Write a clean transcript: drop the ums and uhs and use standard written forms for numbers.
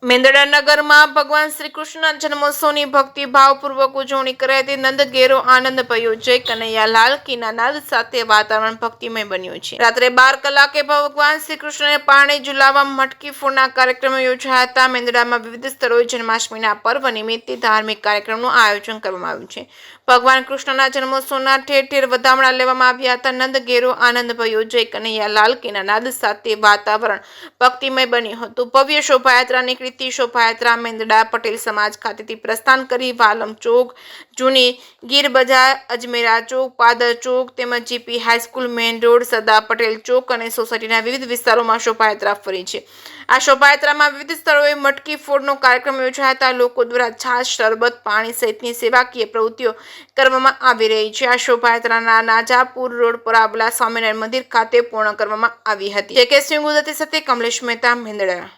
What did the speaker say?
મેંદરડા નગરમાં ભગવાન શ્રી કૃષ્ણના જન્મોત્સવની ભક્તિભાવપૂર્વક ઉજવણી કરાઈ હતી. નંદ ઘેરો આનંદ ભયો જય કનૈયાલાલ કીના નાદ સાથે વાતાવરણ ભક્તિમય બન્યું છે. રાત્રે 12 કલાકે ભગવાન શ્રી કૃષ્ણને પારણે ઝુલાવવા મટકી ફોડના કાર્યક્રમો યોજાયા હતા. મેંદરડામાં વિવિધ સ્થળોએ જન્માષ્ટમીના પર્વ નિમિત્તે ધાર્મિક કાર્યક્રમનું આયોજન કરવામાં આવ્યું છે. ભગવાન કૃષ્ણના જન્મોત્સવના ઠેર ઠેર વધામણા લેવામાં આવ્યા હતા. નંદ ઘેરો આનંદ ભયો જય કનૈયાલાલ કીના નાદ સાથે વાતાવરણ ભક્તિમય બન્યું હતું. ભવ્ય શોભાયાત્રા નીકળી શોભાયાત્રા મેંદરડા પટેલ સમાજ ખાતેથી પ્રસ્થાન કરી વાલમ ચોક, જૂની ગીર બજાર, અજમેરા ચોક, પાદર ચોક તેમજ GP high school, main road, Sardar Patel Chowk અને સોસાયટીના વિવિધ વિસ્તારોમાં શોભાયાત્રા ફરી છે. આ શોભાયાત્રામાં વિવિધ સ્થળોએ મટકી ફોડનો કાર્યક્રમ યોજાયા હતા. લોકો દ્વારા છાશ, શરબત, પાણી સહિતની સેવાકીય પ્રવૃત્તિઓ કરવામાં આવી રહી છે. આ શોભાયાત્રાના નાજાપુર રોડ પર આવેલા સ્વામિનારાયણ મંદિર ખાતે પૂર્ણ કરવામાં આવી હતી. જે કે સિંહ ગુજરાતી સાથે કમલેશ મહેતા, મેંદરડા.